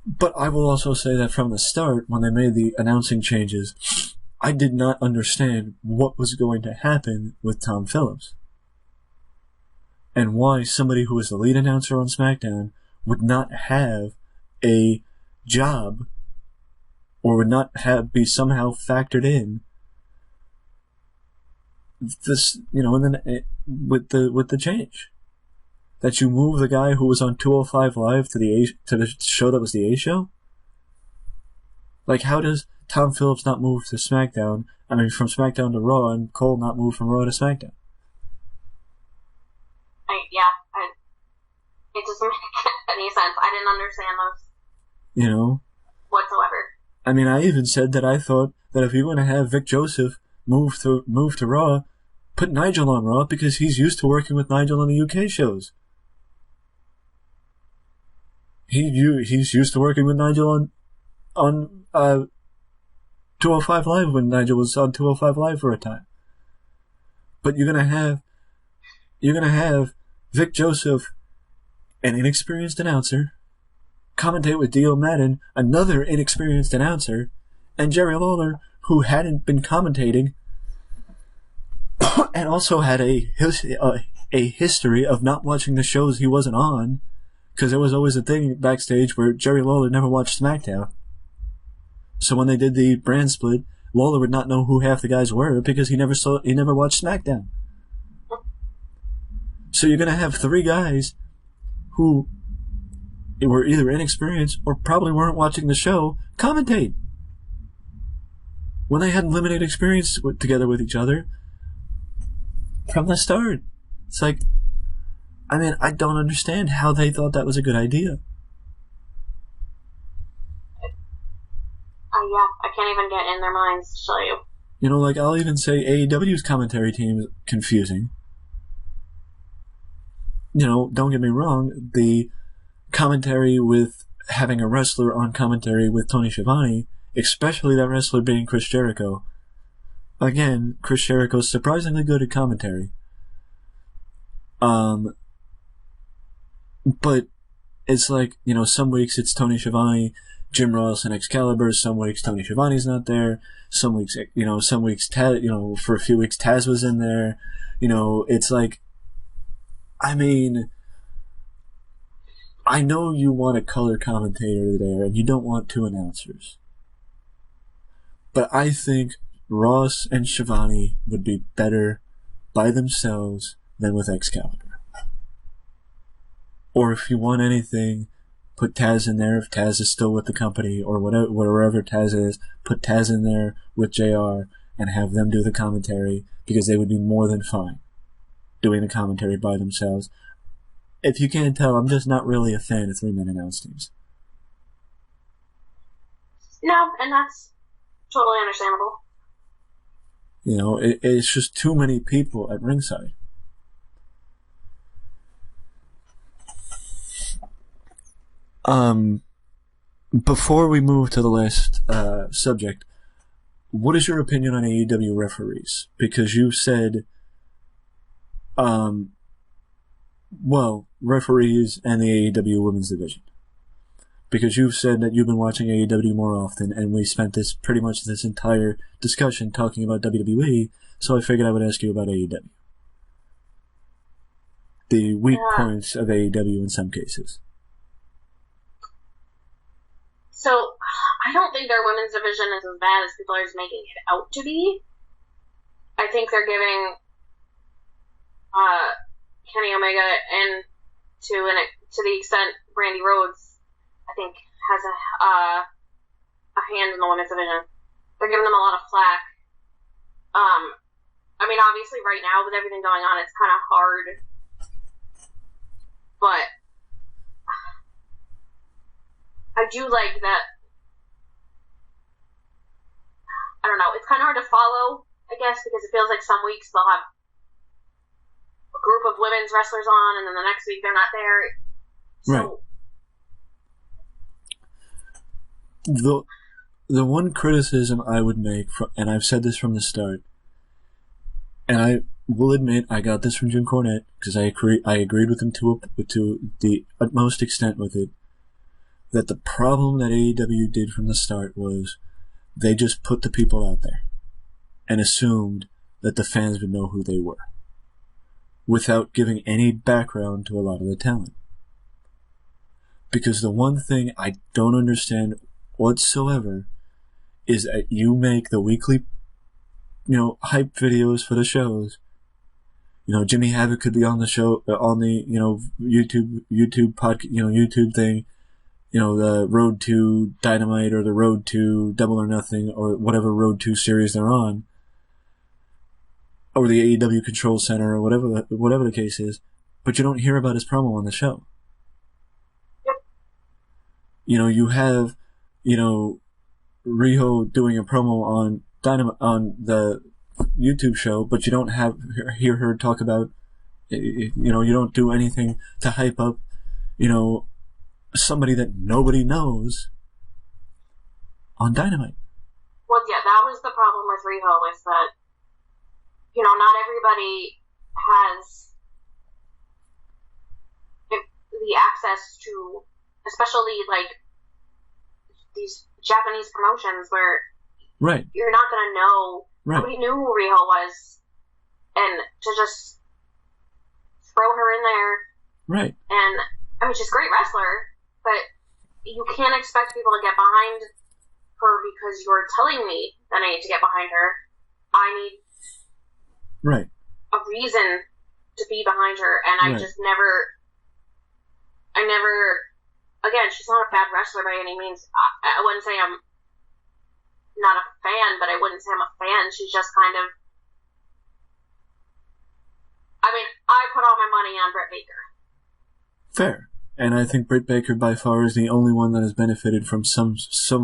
S1: But I will also say that from the start, when they made the announcing changes, I did not understand what was going to happen with Tom Phillips. And why somebody who was the lead announcer on SmackDown would not have a job or would not be somehow factored in this, and then with the change. That you move the guy who was on 205 Live to the show that was the A show? How does Tom Phillips not move to SmackDown? I mean, from SmackDown to Raw, and Cole not move from Raw to SmackDown?
S2: It doesn't make any sense. I didn't understand those. Whatsoever.
S1: I mean, I even said that I thought that if you're going to have Vic Joseph move to Raw, put Nigel on Raw because he's used to working with Nigel on the UK shows. He's used to working with Nigel on 205 Live when Nigel was on 205 Live for a time. But you're gonna have Vic Joseph, an inexperienced announcer, commentate with Dio Madden, another inexperienced announcer, and Jerry Lawler, who hadn't been commentating and also had a history of not watching the shows he wasn't on, because there was always a thing backstage where Jerry Lawler never watched SmackDown. So when they did the brand split, Lawler would not know who half the guys were because he never watched SmackDown. So you're going to have three guys who were either inexperienced or probably weren't watching the show commentate when they had limited experience together with each other from the start. It's I don't understand how they thought that was a good idea.
S2: I can't even get in their minds to show you.
S1: I'll even say AEW's commentary team is confusing. Don't get me wrong, the commentary with having a wrestler on commentary with Tony Schiavone, especially that wrestler being Chris Jericho. Again, Chris Jericho's surprisingly good at commentary. But it's some weeks it's Tony Schiavone, Jim Ross, and Excalibur. Some weeks Tony Schiavone's not there. Some weeks, Taz, for a few weeks Taz was in there. It's I mean, I know you want a color commentator there, and you don't want two announcers. But I think Ross and Schiavone would be better by themselves than with Excalibur. Or if you want anything, put Taz in there if Taz is still with the company, or wherever Taz is, put Taz in there with JR and have them do the commentary, because they would be more than fine doing the commentary by themselves. If you can't tell, I'm just not really a fan of three-man announce teams.
S2: No, and that's totally understandable.
S1: It's just too many people at ringside. Before we move to the last subject, what is your opinion on AEW referees? Because you said, referees and the AEW women's division. Because you've said that you've been watching AEW more often, and we spent pretty much this entire discussion talking about WWE, so I figured I would ask you about AEW. The weak points of AEW in some cases.
S2: So, I don't think their women's division is as bad as people are making it out to be. I think they're giving Kenny Omega and to the extent Brandy Rhodes, I think, has a hand in the women's division. They're giving them a lot of flack. I mean, obviously right now with everything going on, it's kind of hard, but I do like that. I don't know. It's kind of hard to follow, I guess, because it feels like some weeks they'll have a group of women's wrestlers on, and then the next week they're not there. So,
S1: right. The one criticism I would make, and I've said this from the start, and I will admit I got this from Jim Cornette because I agreed with him to the utmost extent with it, that the problem that AEW did from the start was they just put the people out there and assumed that the fans would know who they were without giving any background to a lot of the talent. Because the one thing I don't understand whatsoever is that you make the weekly, hype videos for the shows. Jimmy Havoc could be on the show, on the, YouTube podcast, YouTube thing, the Road to Dynamite or the Road to Double or Nothing or whatever Road to series they're on, or the AEW Control Center or whatever the case is, but you don't hear about his promo on the show. You have, Riho doing a promo on on the YouTube show, but you don't hear her talk about, you don't do anything to hype up, somebody that nobody knows on Dynamite.
S2: Well, yeah, that was the problem with Riho, is that, not everybody has the access to, especially, these Japanese promotions where
S1: right.
S2: You're not going to know. Right. Nobody knew who Riho was. And to just throw her in there.
S1: Right.
S2: And, she's a great wrestler, but you can't expect people to get behind her because you're telling me that I need to get behind her. I need
S1: right.
S2: a reason to be behind her, and I just never, again, she's not a bad wrestler by any means. I wouldn't say I'm not a fan, but I wouldn't say I'm a fan. She's just kind of, I put all my money on Britt Baker.
S1: Fair. And I think Britt Baker by far is the only one that has benefited from some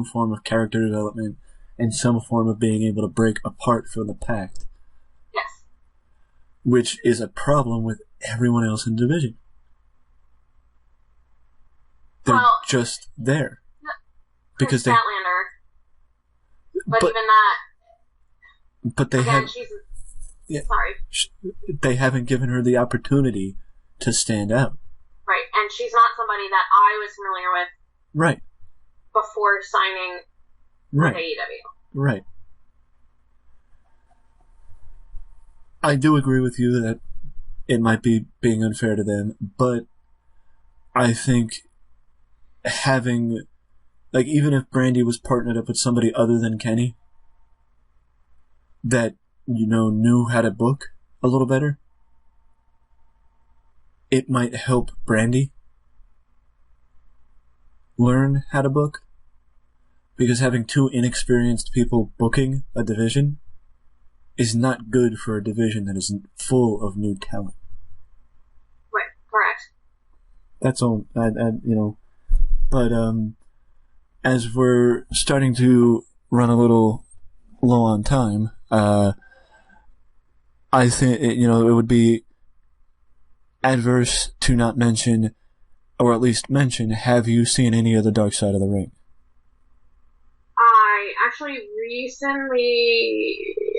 S1: form of character development and some form of being able to break apart from the pact.
S2: Yes.
S1: Which is a problem with everyone else in the division. They're just there. Because they...
S2: Statlander. But even that...
S1: But they
S2: again,
S1: have...
S2: Yeah, sorry.
S1: They haven't given her the opportunity to stand out.
S2: Right, and she's not somebody that I was familiar with.
S1: Right.
S2: Before signing with AEW.
S1: Right. I do agree with you that it might be being unfair to them, but I think having, even if Brandy was partnered up with somebody other than Kenny that, knew how to book a little better, it might help Brandy learn how to book. Because having two inexperienced people booking a division is not good for a division that is full of new talent.
S2: Right, correct.
S1: That's all, But, as we're starting to run a little low on time, I think, it would be adverse to not mention, or at least mention, have you seen any of the Dark Side of the Ring?
S2: I actually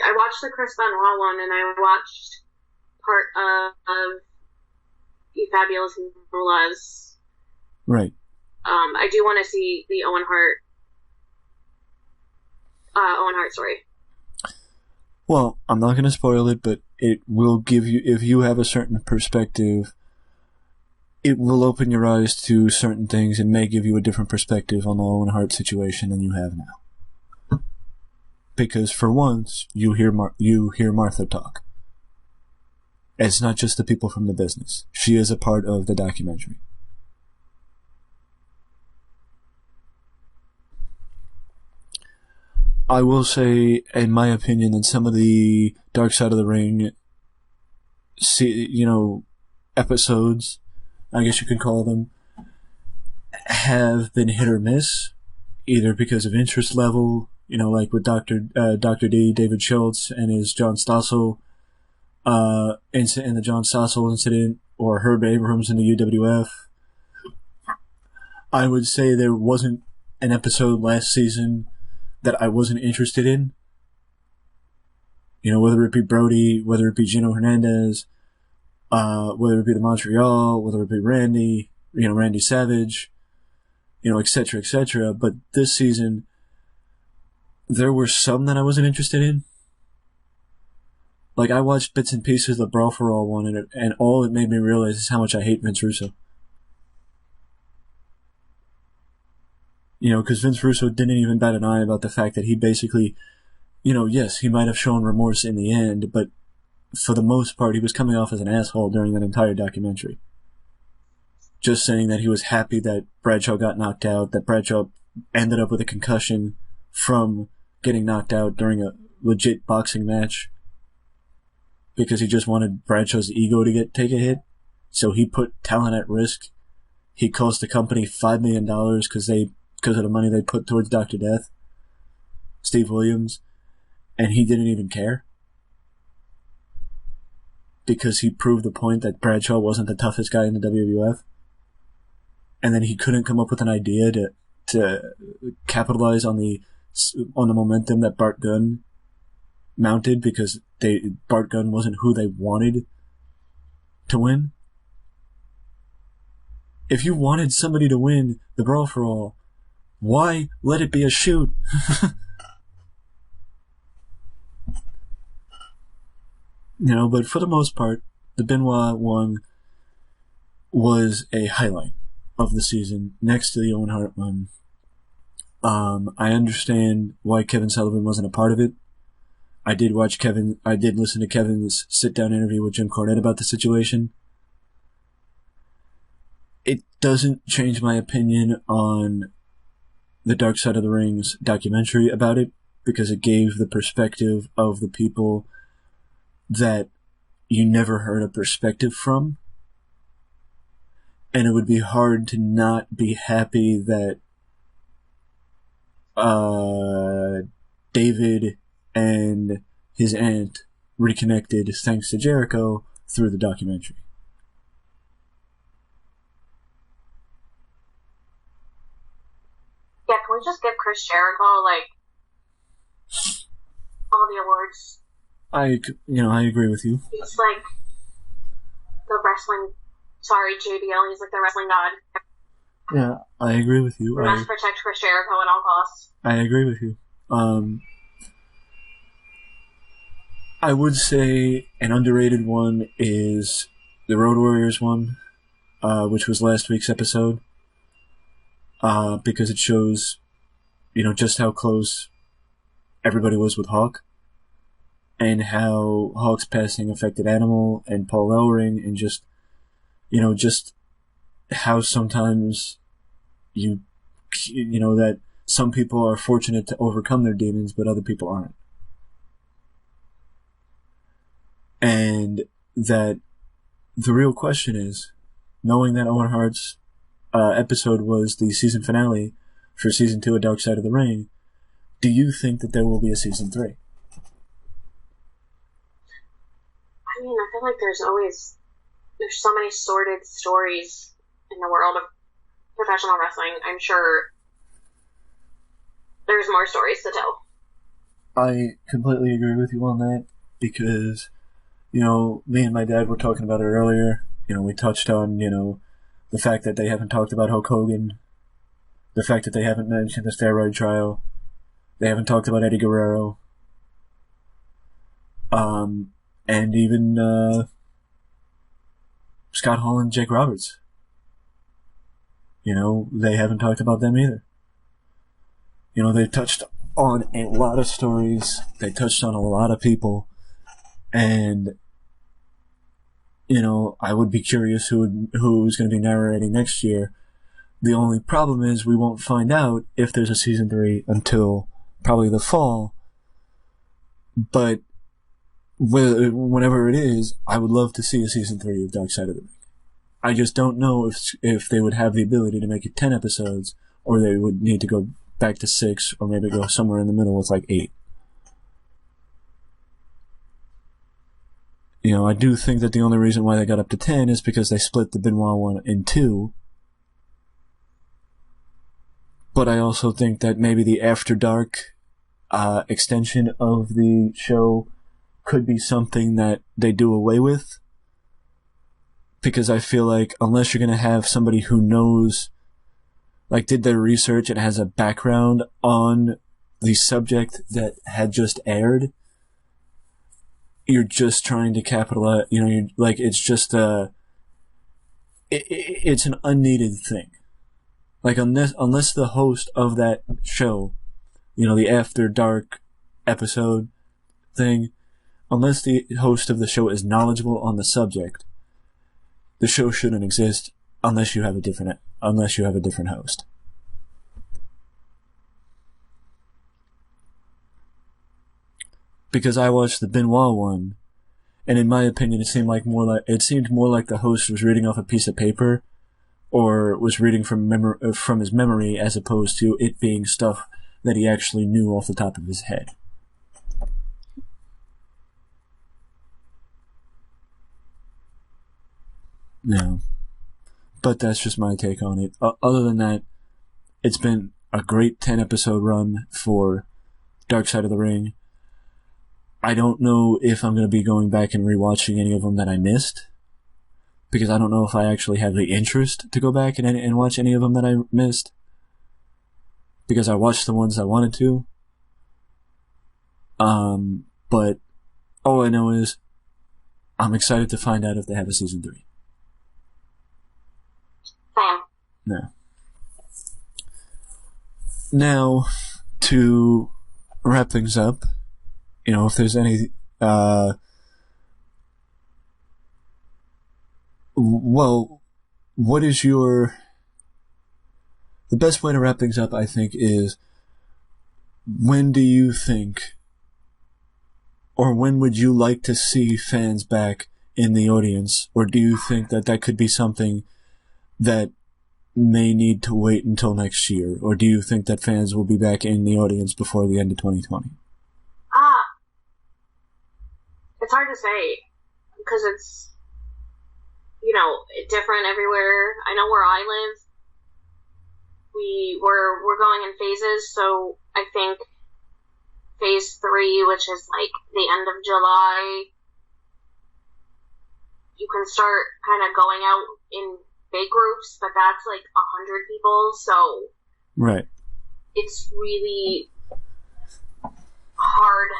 S2: I watched the Chris Benoit one, and I watched part of the Fabulous Moolah.
S1: Right.
S2: I do want to see the Owen Hart story.
S1: Well, I'm not going to spoil it, but it will give you, if you have a certain perspective, it will open your eyes to certain things and may give you a different perspective on the Owen Hart situation than you have now. Because for once, you hear Martha talk. It's not just the people from the business. She is a part of the documentary. I will say, in my opinion, that some of the Dark Side of the Ring, episodes, I guess you could call them, have been hit or miss, either because of interest level, like with Dr. D, David Schultz, and his John Stossel incident, in the John Stossel incident, or Herb Abrams in the UWF. I would say there wasn't an episode last season that I wasn't interested in. You know, whether it be Brody, whether it be Gino Hernandez, whether it be the Montreal, whether it be Randy, Randy Savage, etc., etc. But this season, there were some that I wasn't interested in. Like, I watched bits and pieces of the Brawl for All one, and all it made me realize is how much I hate Vince Russo. Because Vince Russo didn't even bat an eye about the fact that he basically, yes, he might have shown remorse in the end, but for the most part, he was coming off as an asshole during that entire documentary. Just saying that he was happy that Bradshaw got knocked out, that Bradshaw ended up with a concussion from getting knocked out during a legit boxing match, because he just wanted Bradshaw's ego to take a hit. So he put talent at risk. He cost the company $5 million because of the money they put towards Dr. Death, Steve Williams, and he didn't even care. Because he proved the point that Bradshaw wasn't the toughest guy in the WWF. And then he couldn't come up with an idea to capitalize on the momentum that Bart Gunn mounted, because Bart Gunn wasn't who they wanted to win. If you wanted somebody to win the Brawl for All, why let it be a shoot? But for the most part, the Benoit one was a highlight of the season, next to the Owen Hart one. I understand why Kevin Sullivan wasn't a part of it. I did listen to Kevin's sit-down interview with Jim Cornette about the situation. It doesn't change my opinion on the Dark Side of the Ring's documentary about it, because it gave the perspective of the people that you never heard a perspective from. And it would be hard to not be happy that David and his aunt reconnected thanks to Jericho through the documentary.
S2: Yeah, can we just give Chris Jericho, all the awards?
S1: I agree with you.
S2: He's like the wrestling, JBL, he's like the wrestling god.
S1: Yeah, I agree with you.
S2: We must protect Chris Jericho at all costs.
S1: I agree with you. I would say an underrated one is the Road Warriors one, which was last week's episode, because it shows, just how close everybody was with Hawk, and how Hawk's passing affected Animal and Paul Ellering, and just how sometimes that some people are fortunate to overcome their demons, but other people aren't. And that the real question is, knowing that Owen Hart's episode was the season finale for season 2 of Dark Side of the Ring, do you think that there will be a season 3?
S2: I mean, I feel like there's so many sordid stories in the world of professional wrestling. I'm sure there's more stories to tell.
S1: I completely agree with you on that, because, me and my dad were talking about it earlier. We touched on, the fact that they haven't talked about Hulk Hogan, the fact that they haven't mentioned the steroid trial, they haven't talked about Eddie Guerrero, and even Scott Hall and Jake Roberts. They haven't talked about them either. They touched on a lot of stories, they touched on a lot of people, and I would be curious who's going to be narrating next year. The only problem is we won't find out if there's a season 3 until probably the fall. But whenever it is, I would love to see a season 3 of Dark Side of the Ring. I just don't know if they would have the ability to make it 10 episodes, or they would need to go back to 6, or maybe go somewhere in the middle with 8. I do think that the only reason why they got up to 10 is because they split the Benoit one in two. But I also think that maybe the After Dark extension of the show could be something that they do away with. Because I feel like unless you're going to have somebody who knows, like did their research and has a background on the subject that had just aired, you're just trying to capitalize, you're like, it's just it's an unneeded thing. Like unless the host of that show, the After Dark episode thing, unless the host of the show is knowledgeable on the subject, the show shouldn't exist unless you have a different host. Because I watched the Benoit one, and in my opinion, it seemed more like the host was reading off a piece of paper, or was reading from his memory, as opposed to it being stuff that he actually knew off the top of his head. No, but that's just my take on it. Other than that, it's been a great 10-episode run for Dark Side of the Ring. I don't know if I'm going to be going back and rewatching any of them that I missed, because I don't know if I actually have the interest to go back and watch any of them that I missed, because I watched the ones I wanted to. But all I know is I'm excited to find out if they have a season 3. No. Now, to wrap things up, if there's any, what is the best way to wrap things up, I think, is when do you think, or when would you like to see fans back in the audience, or do you think that could be something that may need to wait until next year, or do you think that fans will be back in the audience before the end of 2020?
S2: It's hard to say, because it's, different everywhere. I know where I live, we're going in phases, so I think phase 3, which is like the end of July, you can start kind of going out in big groups, but that's like 100 people, so
S1: right.
S2: It's really hard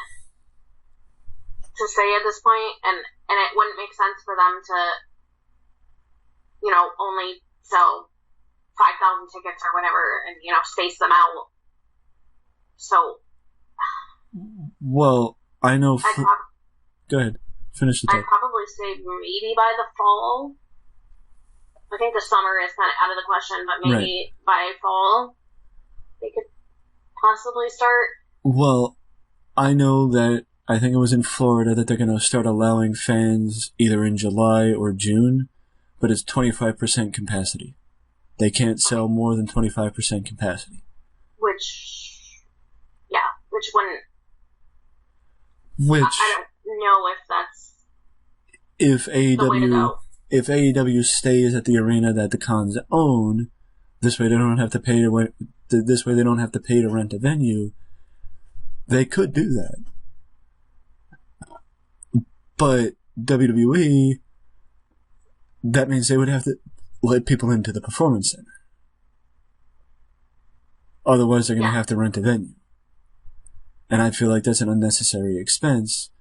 S2: to say at this point, and it wouldn't make sense for them to, only sell 5,000 tickets or whatever, and space them out. So,
S1: well, I know. Go ahead, finish the talk.
S2: I'd probably say maybe by the fall. I think the summer is kind of out of the question, but maybe by fall they could possibly start.
S1: Well, I know that I think it was in Florida that they're going to start allowing fans either in July or June, but it's 25% capacity. They can't sell more than 25% capacity. Which
S2: wouldn't... I don't know if that's the way to go.
S1: If AEW stays at the arena that the Cons own, this way they don't have to pay to rent a venue, they could do that. But WWE, that means they would have to let people into the Performance Center. Otherwise, they're going to have to rent a venue. And I feel like that's an unnecessary expense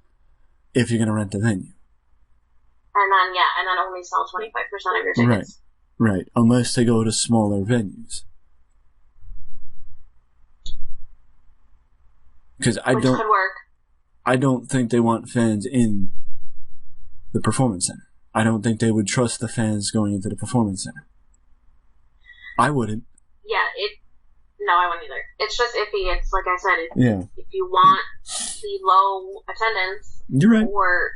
S1: if you're going to rent a venue.
S2: And then only sell 25% of your tickets.
S1: Right. Unless they go to smaller venues. Which could work. I don't think they want fans in the Performance Center. I don't think they would trust the fans going into the Performance Center. I wouldn't.
S2: Yeah, no, I wouldn't either. It's just iffy. It's like I said, if you want the low attendance,
S1: you're right.
S2: Or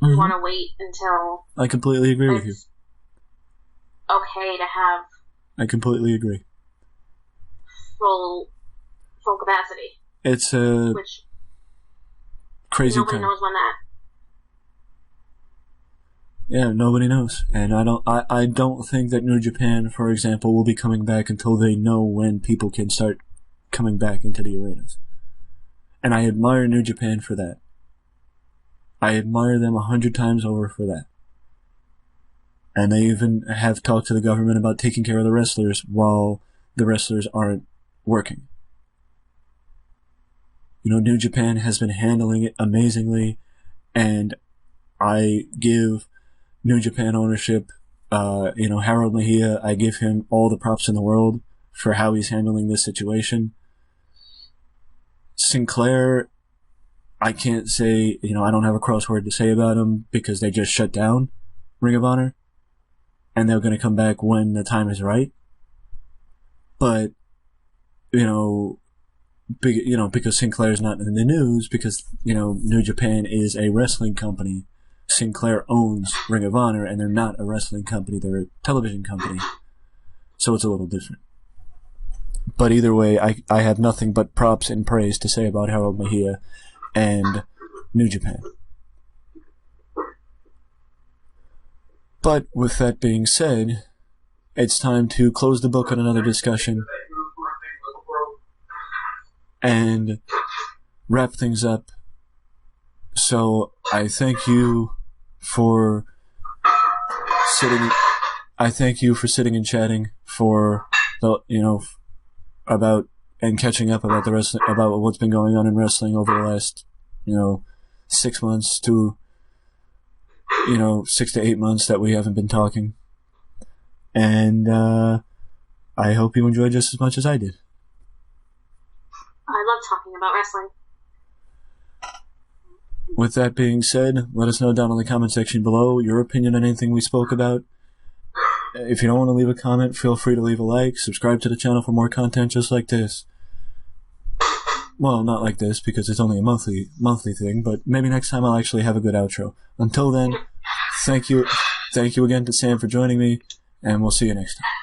S2: you want to wait until...
S1: I completely agree with you.
S2: Okay to have...
S1: I completely agree.
S2: Full capacity.
S1: It's
S2: which
S1: crazy
S2: nobody knows when that
S1: Yeah, nobody knows. And I don't think that New Japan, for example, will be coming back until they know when people can start coming back into the arenas. And I admire New Japan for that. I admire them 100 times over for that. And they even have talked to the government about taking care of the wrestlers while the wrestlers aren't working. You know, New Japan has been handling it amazingly, and I give New Japan ownership, Harold Mejia, I give him all the props in the world for how he's handling this situation. Sinclair, I can't say, I don't have a crossword to say about him because they just shut down Ring of Honor, and they're going to come back when the time is right. But, because Sinclair's not in the news, because, New Japan is a wrestling company. Sinclair owns Ring of Honor, and they're not a wrestling company, they're a television company. So it's a little different. But either way, I have nothing but props and praise to say about Harold Mejia and New Japan. But with that being said, it's time to close the book on another discussion and wrap things up. So I thank you for sitting and chatting for the, about and catching up about the wrestling, about what's been going on in wrestling over the last, 6 months to 6 to 8 months that we haven't been talking. And I hope you enjoyed just as much as I did.
S2: I love talking about wrestling.
S1: With that being said, let us know down in the comment section below your opinion on anything we spoke about. If you don't want to leave a comment, feel free to leave a like. Subscribe to the channel for more content just like this. Well, not like this because it's only a monthly thing, but maybe next time I'll actually have a good outro. Until then, thank you again to Sam for joining me, and we'll see you next time.